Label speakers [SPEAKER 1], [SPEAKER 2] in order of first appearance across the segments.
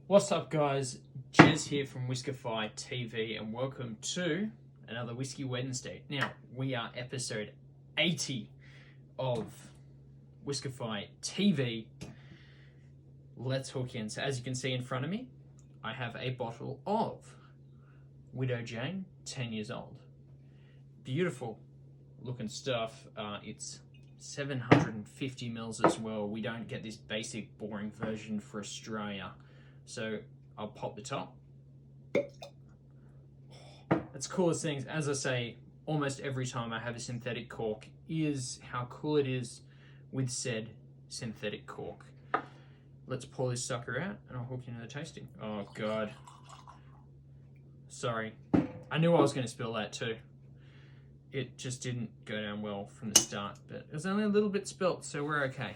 [SPEAKER 1] What's up, guys? Jez here from WhiskefyTV, and welcome to another Whiskey Wednesday. Now, we are episode 80 of WhiskefyTV. Let's hook in. So, as you can see in front of me, I have a bottle of Widow Jane, 10 years old. Beautiful looking stuff. It's 750 mils as well. We don't get this basic, boring version for Australia. So I'll pop the top. It's coolest things, as I say, almost every time I have a synthetic cork, is how cool it is with said synthetic cork. Let's pour this sucker out and I'll hook into the tasting. Oh God. Sorry. I knew I was going to spill that too. It just didn't go down well from the start, but it was only a little bit spilt, so we're okay.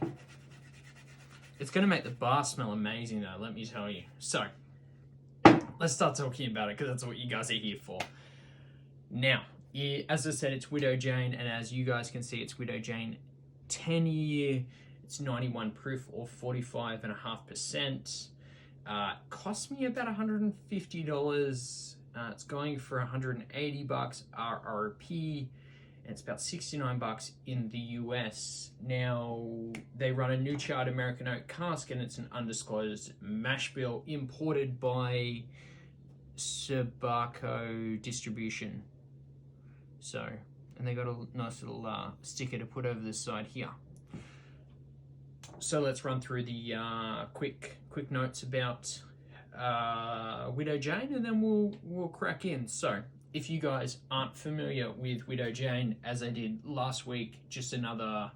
[SPEAKER 1] It's going to make the bar smell amazing though, let me tell you. So, let's start talking about it because that's what you guys are here for. Now, as I said, it's Widow Jane, and as you guys can see, it's Widow Jane 10 year. It's 91 proof or 45.5%. Cost me about $150. It's going for $180 RRP. And it's about $69 in the US. Now, they run a new charred American oak cask, and it's an undisclosed mash bill imported by Subaco Distribution. So, and they got a nice little sticker to put over the side here. So let's run through the quick notes about Widow Jane, and then we'll crack in. So, if you guys aren't familiar with Widow Jane, as I did last week, just another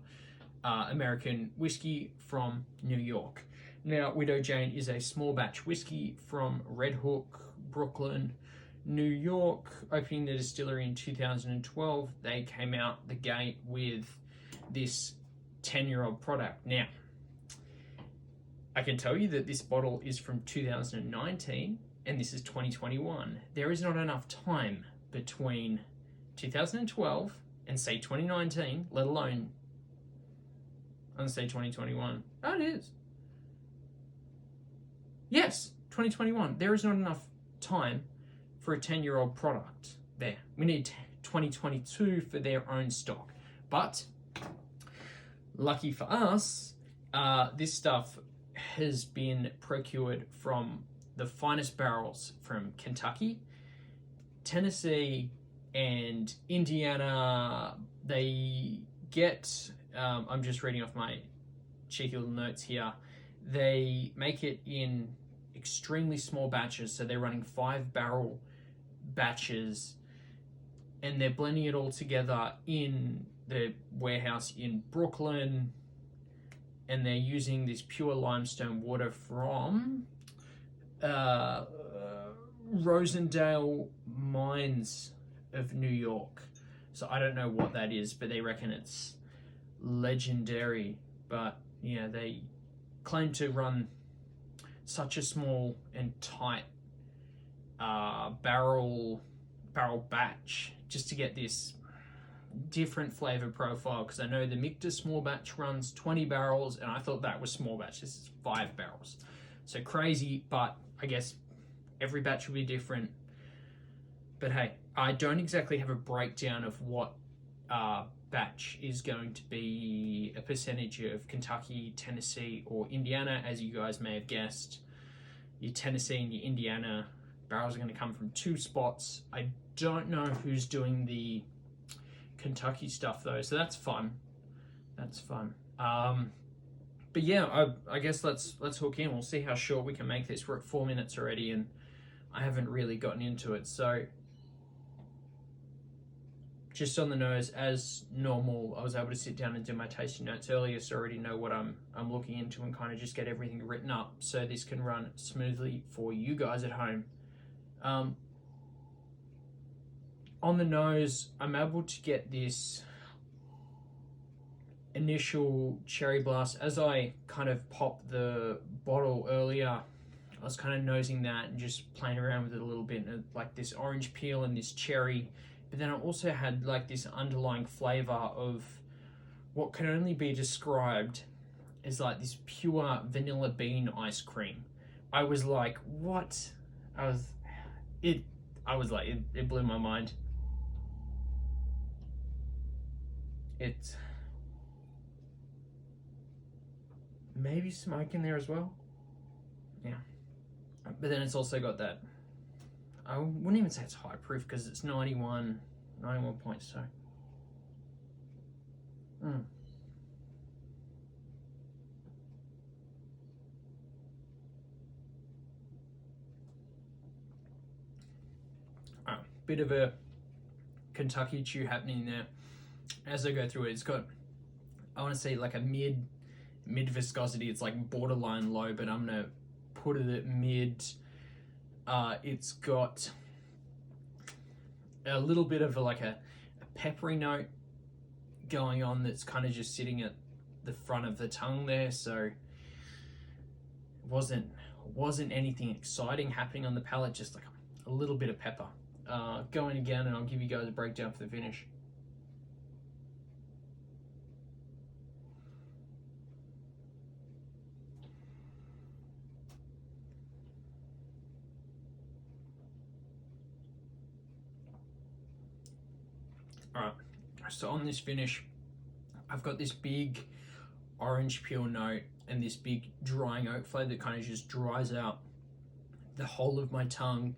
[SPEAKER 1] American whiskey from New York. Now, Widow Jane is a small batch whiskey from Red Hook, Brooklyn, New York, opening the distillery in 2012. They came out the gate with this 10-year-old product. Now, I can tell you that this bottle is from 2019, and this is 2021. There is not enough time between 2012 and say 2019, let alone say 2021. Oh, it is. Yes, 2021. There is not enough time for a 10-year-old product there. We need 2022 for their own stock. But lucky for us, this stuff has been procured from the finest barrels from Kentucky, Tennessee, and Indiana. They get, I'm just reading off my cheeky little notes here, they make it in extremely small batches, so they're running 5-barrel batches, and they're blending it all together in the warehouse in Brooklyn, and they're using this pure limestone water from Rosendale mines of New York. So I don't know what that is, but they reckon it's legendary. But yeah, they claim to run such a small and tight barrel batch just to get this different flavor profile, because I know the Michter small batch runs 20 barrels, and I thought that was small batch. This is 5 barrels. So crazy, but I guess every batch will be different. But hey, I don't exactly have a breakdown of what batch is going to be a percentage of Kentucky, Tennessee, or Indiana. As you guys may have guessed, your Tennessee and your Indiana barrels are going to come from 2 spots. I don't know who's doing the Kentucky stuff though, so that's fun. That's fun. But yeah, I guess let's hook in. We'll see how short we can make this. We're at 4 minutes already, and I haven't really gotten into it. So, just on the nose, as normal, I was able to sit down and do my tasting notes earlier, so I already know what I'm looking into and kind of just get everything written up, so this can run smoothly for you guys at home. On the nose, I'm able to get this initial cherry blast. As I kind of popped the bottle earlier, I was kind of nosing that and just playing around with it a little bit, like this orange peel and this cherry. But then I also had like this underlying flavor of what can only be described as like this pure vanilla bean ice cream, I was like, what? It blew my mind. It's maybe smoke in there as well. Yeah. But then it's also got that, I wouldn't even say it's high proof because it's 91 points, so. Bit of a Kentucky chew happening there. As I go through it, it's got, I want to say like a mid viscosity. It's like borderline low, but I'm gonna put it at mid. It's got a little bit of a peppery note going on that's kind of just sitting at the front of the tongue there, so it wasn't anything exciting happening on the palate, just like a little bit of pepper. Going again, and I'll give you guys a breakdown for the finish. Alright, so on this finish, I've got this big orange peel note and this big drying oak flavor that kind of just dries out the whole of my tongue.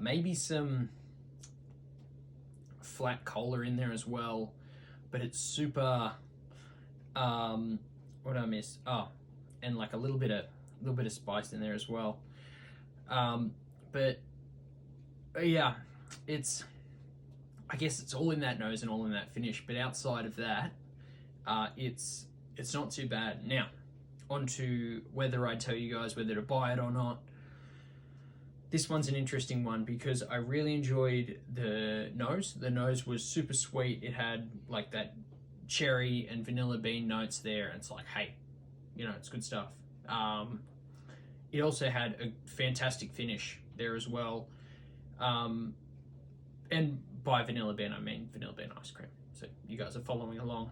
[SPEAKER 1] Maybe some flat cola in there as well, but it's super. What did I miss? Oh, and like a little bit of spice in there as well. But yeah, I guess it's all in that nose and all in that finish. But outside of that, it's not too bad. Now, on to whether I tell you guys whether to buy it or not. This one's an interesting one because I really enjoyed the nose. The nose was super sweet. It had like that cherry and vanilla bean notes there. And it's like, hey, it's good stuff. It also had a fantastic finish there as well. And by vanilla bean, I mean vanilla bean ice cream. So you guys are following along.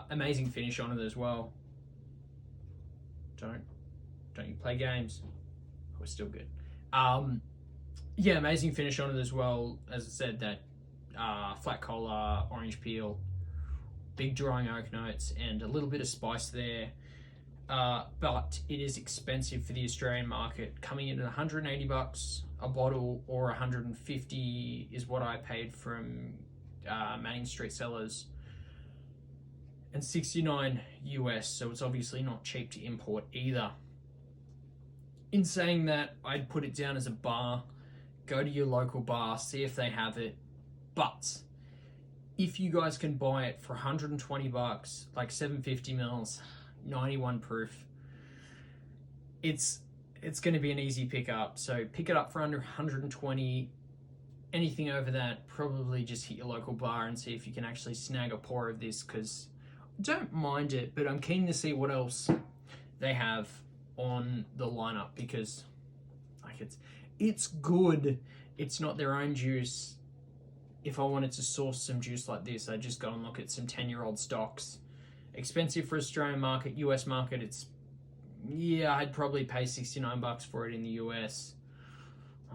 [SPEAKER 1] Amazing finish on it as well. Don't you play games? We're still good. Yeah, amazing finish on it as well. As I said, that flat cola, orange peel, big drying oak notes, and a little bit of spice there. But it is expensive for the Australian market, coming in at $180 a bottle, or $150 is what I paid from Manning Street Cellars, and $69 US. So it's obviously not cheap to import either. In saying that, I'd put it down as a bar. Go to your local bar, see if they have it. But if you guys can buy it for $120, like 750 mils, 91 proof, it's going to be an easy pickup. So pick it up for under 120. Anything over that, probably just hit your local bar and see if you can actually snag a pour of this, because I don't mind it, but I'm keen to see what else they have on the lineup, because like it's good. It's not their own juice. If I wanted to source some juice like this, I'd just go and look at some 10-year-old stocks. Expensive for Australian market. US market, I'd probably pay $69 for it in the US.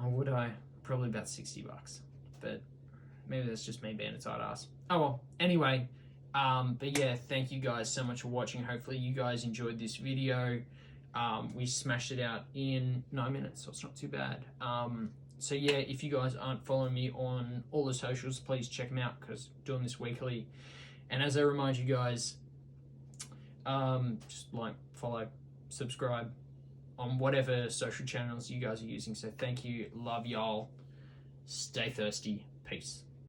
[SPEAKER 1] Or would I? Probably about $60. But maybe that's just me being a tight ass. Oh well. Anyway, but yeah, thank you guys so much for watching. Hopefully you guys enjoyed this video. We smashed it out in 9 minutes, so it's not too bad. So yeah, if you guys aren't following me on all the socials, please check them out, because I'm doing this weekly. And as I remind you guys, just like, follow, subscribe on whatever social channels you guys are using. So thank you, love y'all, stay thirsty, peace.